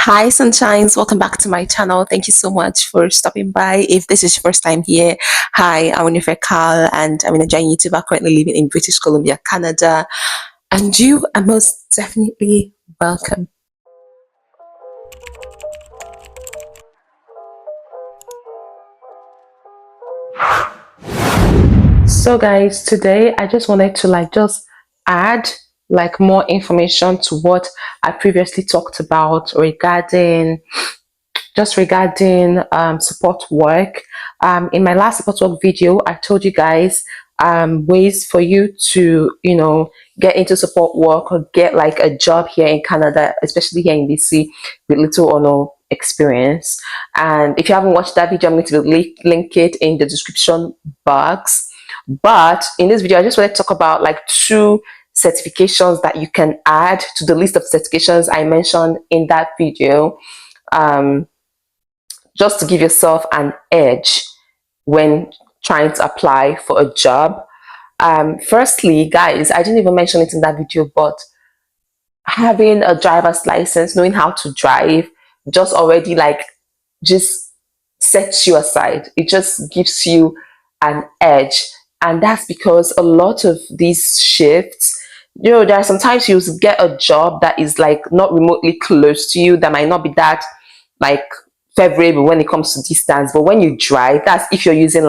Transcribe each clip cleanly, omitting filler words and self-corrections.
Hi, sunshines. Welcome back to my channel. Thank you so much for stopping by. If this is your first time here, hi, I'm Winifred Carl, and I'm a Nigerian YouTuber currently living in British Columbia, Canada. And you are most definitely welcome. So, guys, today I just wanted to just add more information to what I previously talked about regarding support work. In my last support work video, I told you guys ways for you to get into support work or get a job here in Canada, especially here in BC, with little or no experience. And if you haven't watched that video, I'm going to link it in the description box. But in this video, I just want to talk about two certifications that you can add to the list of certifications I mentioned in that video. Just to give yourself an edge when trying to apply for a job. Firstly, guys, I didn't even mention it in that video, but having a driver's license, knowing how to drive, just already just sets you aside. It just gives you an edge. And that's because a lot of these shifts, there are sometimes you get a job that is not remotely close to you, that might not be that favorable when it comes to distance. But when you drive, that's if you're using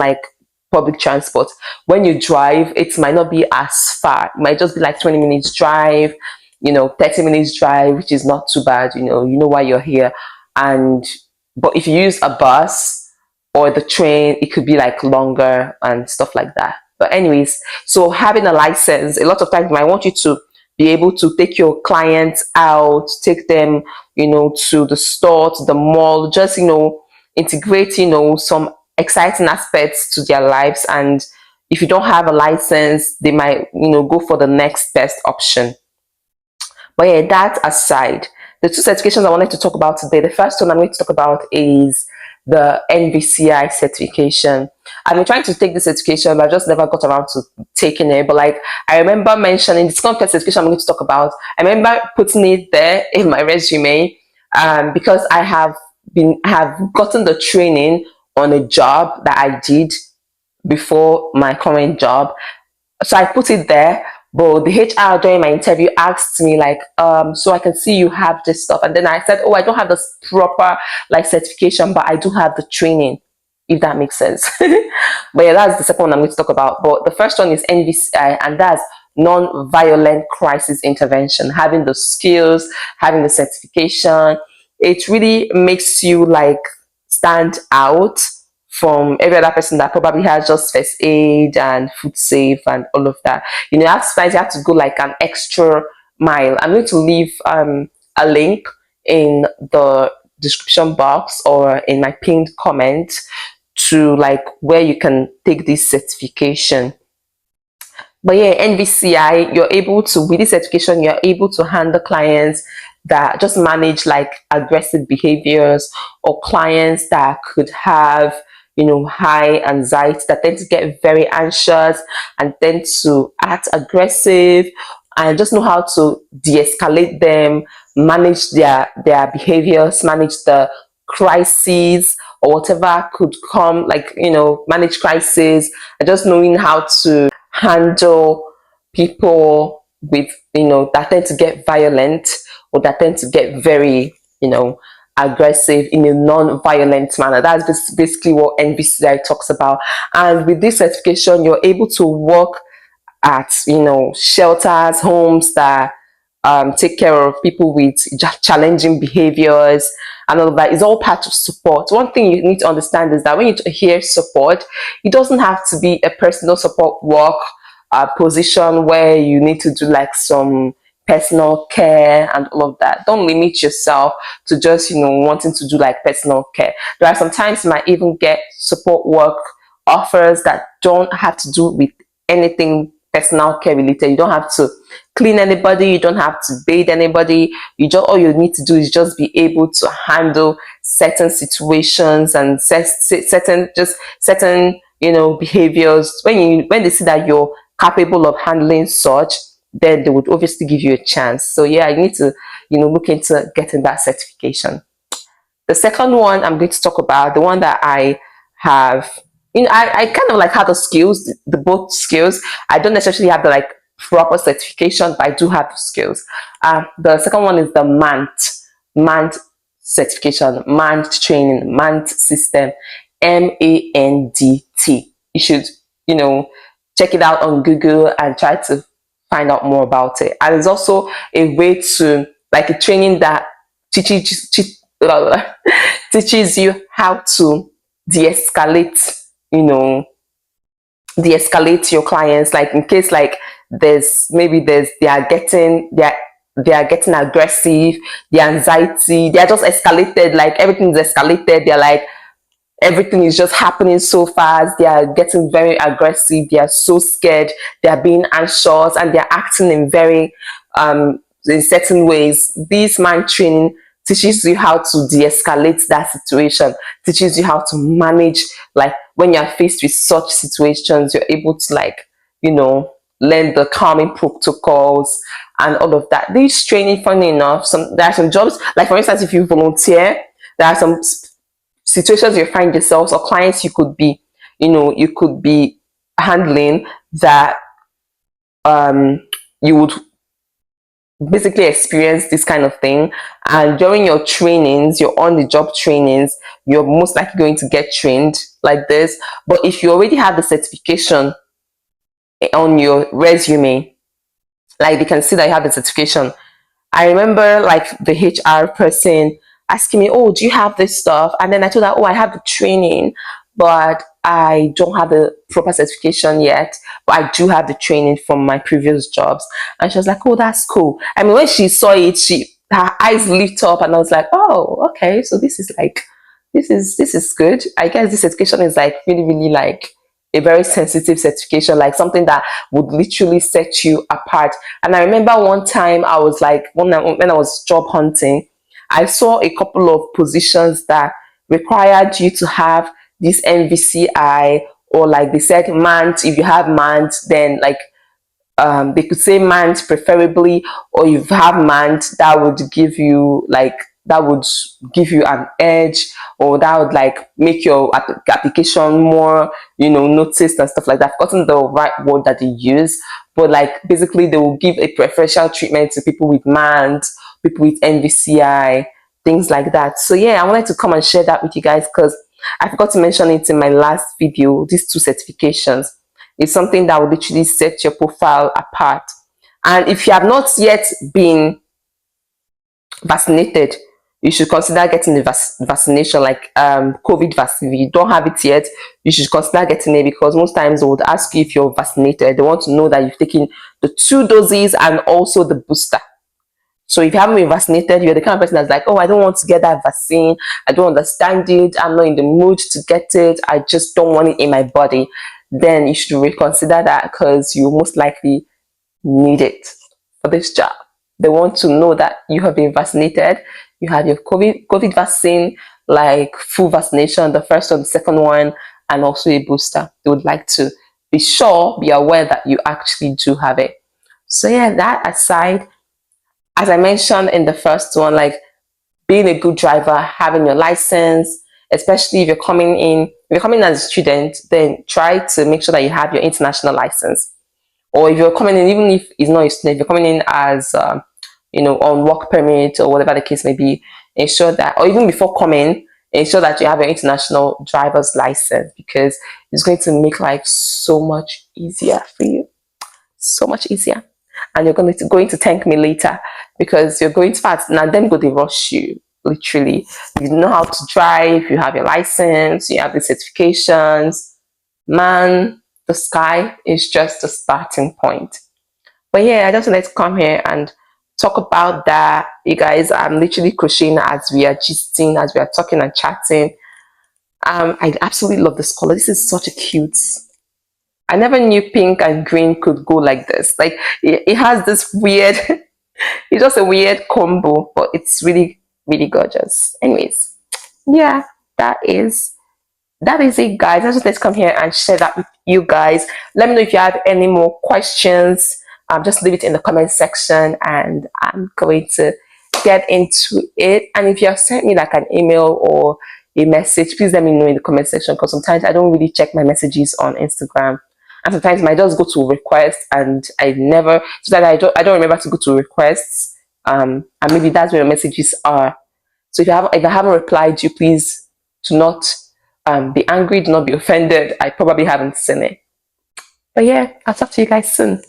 public transport. When you drive, it might not be as far. It might just be 20 minutes drive, 30 minutes drive, which is not too bad. You know why you're here. But if you use a bus or the train, it could be longer and stuff like that. But anyways, so having a license, a lot of times I want you to be able to take your clients out, take them, to the store, to the mall, just, integrate, some exciting aspects to their lives. And if you don't have a license, they might, go for the next best option. But yeah, that aside, the two certifications I wanted to talk about today, the first one I'm going to talk about is the NVCI certification. I've been trying to take this certification, but I just never got around to taking it. But I remember mentioning this certification I'm going to talk about. I remember putting it there in my resume because I have gotten the training on a job that I did before my current job. So I put it there. But the HR during my interview asked me so I can see you have this stuff. And then I said, oh, I don't have this proper certification, but I do have the training, if that makes sense. But yeah, that's the second one I'm going to talk about. But the first one is NVCI, and that's non-violent crisis intervention. Having the skills, having the certification, it really makes you stand out from every other person that probably has just first aid and food safe and all of that. You have to go an extra mile. I'm going to leave a link in the description box or in my pinned comment to where you can take this certification. But yeah, NVCI, you're able to, with this certification, you're able to handle clients that just manage aggressive behaviors, or clients that could have high anxiety, that tend to get very anxious and tend to act aggressive, and just know how to de-escalate them, manage their behaviors, manage the crises or whatever could come, manage crisis, and just knowing how to handle people with that tend to get violent, or that tend to get very aggressive in a non-violent manner. That's basically what NBCI talks about. And with this certification, you're able to work at shelters, homes that take care of people with challenging behaviors and all of that. Is all part of support. One thing you need to understand is that when you hear support, it doesn't have to be a personal support work position where you need to do some personal care and all of that. Don't limit yourself to just wanting to do personal care. There are sometimes you might even get support work offers that don't have to do with anything personal care related. You don't have to clean anybody, you don't have to bathe anybody. All you need to do is just be able to handle certain situations and certain behaviors. When they see that you're capable of handling such, then they would obviously give you a chance. So yeah, you need to look into getting that certification. The second one I'm going to talk about, the one that I have, I kind of like have the skills, the both skills. I don't necessarily have the like proper certification, but I do have the skills. The second one is the MANT certification, MANT training, MANT system, MANDT. You should, check it out on Google and try to find out more about it. And it's also a way to, like, a training that teaches teaches you how to de-escalate, de-escalate your clients. Like, in case like they are getting aggressive, the anxiety, they are just escalated, like everything's escalated, they're like, everything is just happening so fast, they are getting very aggressive, they are so scared, they are being anxious, and they're acting in very in certain ways. This mind training teaches you how to de-escalate that situation, teaches you how to manage, like when you're faced with such situations, you're able to, like, learn the calming protocols and all of that. This training, funny enough, there are some jobs, like for instance, if you volunteer, there are some situations you find yourselves or clients you could be handling that you would basically experience this kind of thing. And during your trainings, your on the job trainings, you're most likely going to get trained like this. But if you already have the certification on your resume, like they can see that you have the certification. I remember like the HR person asking me, "Oh, do you have this stuff?" And then I told her, "Oh, I have the training, but I don't have the proper certification yet. But I do have the training from my previous jobs." And she was like, "Oh, that's cool." I mean, when she saw it, her eyes lit up, and I was like, "Oh, okay. So this is good. I guess this certification is like really, really like a very sensitive certification, like something that would literally set you apart." And I remember one time I was like, when I was job hunting, I saw a couple of positions that required you to have this NVCI, or like they said MANT. If you have MANT, then like they could say MANT preferably, or you have MANT, that would give you an edge, or that would like make your application more, noticed and stuff like that. I've forgotten the right word that they use, but like basically they will give a preferential treatment to people with MANT, people with NVCI, things like that. So yeah, I wanted to come and share that with you guys because I forgot to mention it in my last video. These two certifications is something that will literally set your profile apart. And if you have not yet been vaccinated, you should consider getting the vaccination, like COVID vaccine. If you don't have it yet, you should consider getting it, because most times they would ask you if you're vaccinated. They want to know that you've taken the 2 doses and also the booster. So if you haven't been vaccinated, you're the kind of person that's like, "Oh, I don't want to get that vaccine. I don't understand it. I'm not in the mood to get it. I just don't want it in my body." Then you should reconsider that, because you most likely need it for this job. They want to know that you have been vaccinated. You had your COVID vaccine, like full vaccination, the first or the second one, and also a booster. They would like to be aware that you actually do have it. So yeah, that aside, as I mentioned in the first one, like being a good driver, having your license, especially if you're coming as a student, then try to make sure that you have your international license. Or if you're coming in, even if it's not a student, if you're coming in as, on work permit or whatever the case may be, ensure that, or even before coming, ensure that you have your international driver's license, because it's going to make life so much easier for you. So much easier. And you're going to thank me later, because you're going to fast. Now them go they rush you, literally. You know how to drive, you have your license, you have the certifications. Man, the sky is just the starting point. But yeah, I just wanted to come here and talk about that. You guys, I'm literally crocheting as we are gisting, as we are talking and chatting. I absolutely love this color. This is such a cute. I never knew pink and green could go like this. Like it has this weird, it's just a weird combo, but it's really, really gorgeous. Anyways, yeah, that is it, guys. I just let's come here and share that with you guys. Let me know if you have any more questions. Just leave it in the comment section, and I'm going to get into it. And if you have sent me like an email or a message, please let me know in the comment section, because sometimes I don't really check my messages on Instagram. And sometimes I might just go to requests and I never, so that I don't remember to go to requests. And maybe that's where your messages are. So if I haven't replied you, please do not be angry, do not be offended. I probably haven't seen it. But yeah, I'll talk to you guys soon.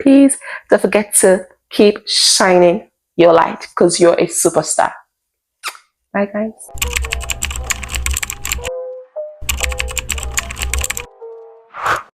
Please don't forget to keep shining your light, because you're a superstar. Bye guys.